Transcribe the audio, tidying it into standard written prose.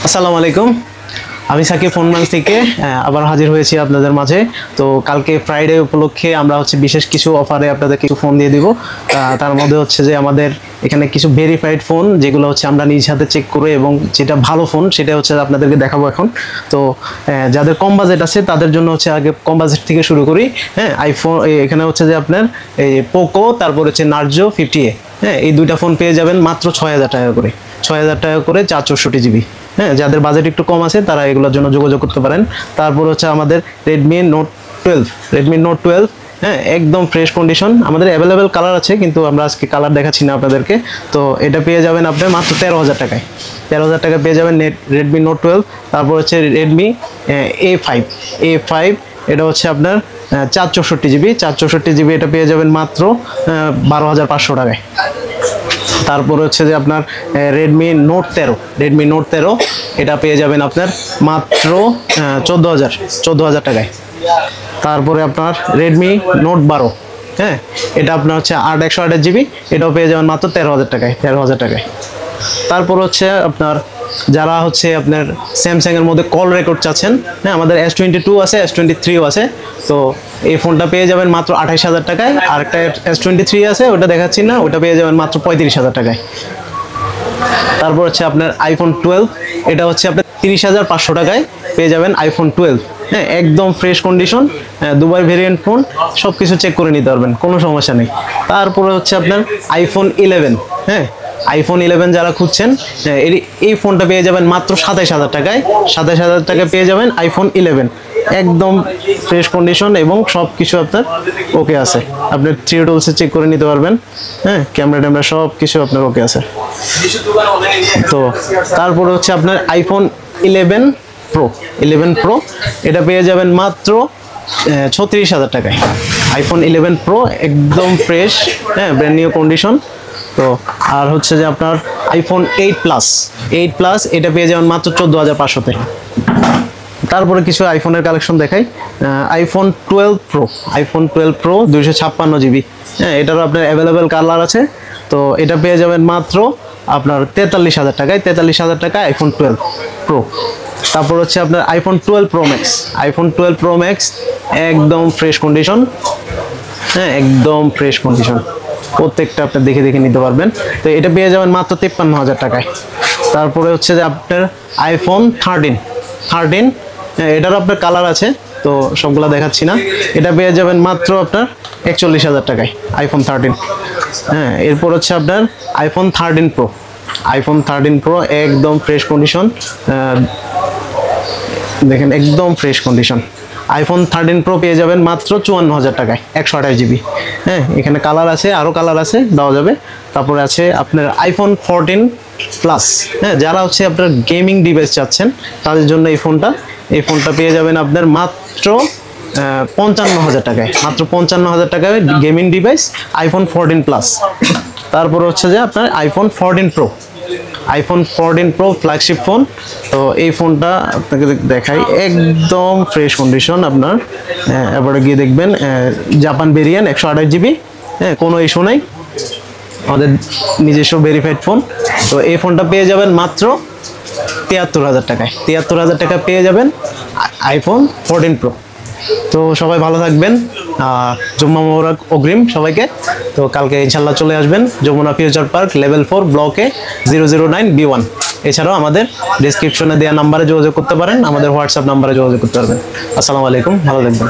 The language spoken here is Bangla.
আসসালামু আলাইকুম। আমি সাকিব ফোনম্যান থেকে আবার হাজির হয়েছি আপনাদের মাঝে। তো কালকে ফ্রাইডে উপলক্ষে আমরা বিশেষ কিছু অফারে আপনাদের কিছু ফোন দিয়ে দিব। তার মধ্যে যে আমাদের এখানে কিছু ভেরিফাইড ফোন যেগুলো আমরা নিজ হাতে চেক করে এবং যেটা ভালো ফোন সেটা আপনাদেরকে দেখাবো এখন। তো যাদের কম বাজেট আছে তাদের জন্য আগে কম বাজেট থেকে শুরু করি। হ্যাঁ, আইফোন এখানে যে আপনার এই পোকো, তারপর নার্জো 50A। হ্যাঁ, এই দুইটা ফোন পেয়ে যাবেন মাত্র 6000 টাকা করে। 6000 টাকা করে 464 GB। হ্যাঁ, যাদের বাজেট একটু কম আছে তারা এগুলোর জন্য যোগাযোগ করতে পারেন। তারপর আমাদের রেডমি নোট 12। হ্যাঁ, একদম ফ্রেশ কন্ডিশন। আমাদের অ্যাভেলেবেল কালার আছে, কিন্তু আমরা আজকে কালার দেখাচ্ছি না আপনাদেরকে। তো এটা পেয়ে যাবেন আপনি মাত্র 13000 টাকায়। 13000 টাকা পেয়ে যাবেন রেডমি নোট 12। তারপর রেডমি A5। এটা আপনার 464 GB। 464 GB এটা পেয়ে যাবেন মাত্র 12500 টাকায়। তারপর যে আপনার রেডমি নোট 13। এটা পেয়ে যাবেন আপনার মাত্র 14000 টাকায়। তারপরে আপনার রেডমি নোট 12। হ্যাঁ, এটা আপনার 8/128 GB। এটাও পেয়ে যাবেন মাত্র 13000 টাকায়। তারপর আপনার যারা আপনার স্যামসাং এর মধ্যে কল রেকর্ড চাচ্ছেন, হ্যাঁ, আমাদের S22 আছে, S23ও আছে। তো এই ফোনটা পেয়ে যাবেন মাত্র 28000 টাকায়। আর একটা S23 আছে, ওটা দেখাচ্ছি না, ওটা পেয়ে যাবেন মাত্র 35000 টাকায়। তারপর আপনার আইফোন 12। এটা আপনার 30500 টাকায় পেয়ে যাবেন আইফোন 12। হ্যাঁ, একদম fresh condition, Dubai variant phone, সব কিছু চেক করে নিতে পারবেন, কোনো সমস্যা নেই। তারপরে আপনার আইফোন 11। হ্যাঁ, আইফোন 11 যারা খুঁজছেন, এই ফোনটা পেয়ে যাবেন মাত্র 27000 টাকায়। 27000 টাকায় পেয়ে যাবেন আইফোন 11। একদম ফ্রেশ কন্ডিশন এবং সব কিছু আপনার ওকে আছে। আপনি থ্রি টুলসে চেক করে নিতে পারবেন। হ্যাঁ, ক্যামেরা সব কিছু আপনার ওকে আছে। তো তারপরে আপনার আইফোন 11 প্রো। এটা পেয়ে যাবেন মাত্র 36000 টাকায়। আইফোন 11 প্রো একদম ফ্রেশ, হ্যাঁ, ব্র্যান্ড নিউ কন্ডিশন। তো আর যে আপনার আইফোন 8 প্লাস এটা পেয়ে যাবেন মাত্র 14500-তে। তারপরে কিছু আইফোনের কালেকশন দেখাই। IPhone 12 pro 256 GB। হ্যাঁ, এটারও আপনার অ্যাভেলেবেল কালার আছে। তো এটা পেয়ে যাবেন মাত্র আপনার 43000 টাকায়। 43000 টাকায় আইফোন 12 প্রো। তারপর আপনার আইফোন 12 প্রো ম্যাক্স একদম ফ্রেশ কন্ডিশন। হ্যাঁ, একদম ফ্রেশ কন্ডিশন, প্রত্যেকটা আপনার দেখে নিতে পারবেন। তো এটা পেয়ে যাবেন মাত্র 53000 টাকায়। তারপরে যে আপনার আইফোন 13। এটারও আপনার কালার আছে, তো সবগুলা দেখাচ্ছি না। এটা পেয়ে যাবেন মাত্র আপনার 41000 টাকায় আইফোন 13। হ্যাঁ, এরপর আপনার আইফোন 13 প্রো একদম ফ্রেশ কন্ডিশন। দেখেন, একদম ফ্রেশ কন্ডিশন। আইফোন 13 প্রো পেয়ে যাবেন মাত্র 54000 টাকায়, 128 GB। হ্যাঁ, এখানে কালার আছে, আরও কালার আছে, দেওয়া যাবে। তারপরে আছে আপনার আইফোন 14 প্লাস। হ্যাঁ, যারা আপনার গেমিং ডিভাইস চাচ্ছেন তাদের জন্য এই ফোনটা পেয়ে যাবেন আপনার মাত্র 55000 টাকায়। মাত্র 55000 টাকায় গেমিং ডিভাইস আইফোন 14 প্লাস। তারপর যে আপনার আইফোন 14 প্রো ফ্ল্যাগশিপ ফোন। তো এই ফোনটা আপনাকে দেখাই, একদম ফ্রেশ কন্ডিশন আপনার। এবারে গিয়ে দেখবেন জাপান ভেরিয়েন্ট 128 GB। হ্যাঁ, কোনো ইস্যু নাই, আমাদের নিজস্ব ভেরিফাইড ফোন। তো এই ফোনটা পেয়ে যাবেন মাত্র 73000 টাকায়। 73000 টাকা পেয়ে যাবেন আইফোন 14 প্রো। তো সবাই ভালো থাকবেন, জুম্মা মোবারক অগ্রিম সবাইকে। তো কালকে ইনশাল্লাহ চলে আসবেন যমুনা ফিউচার পার্ক লেভেল 4 ব্লকে 009 B1। এছাড়াও আমাদের ডেসক্রিপশনে দেওয়া নাম্বারে যোগাযোগ করতে পারেন, আমাদের হোয়াটসঅ্যাপ নাম্বারে যোগাযোগ করতে পারবেন। আসসালামু আলাইকুম, ভালো থাকবেন।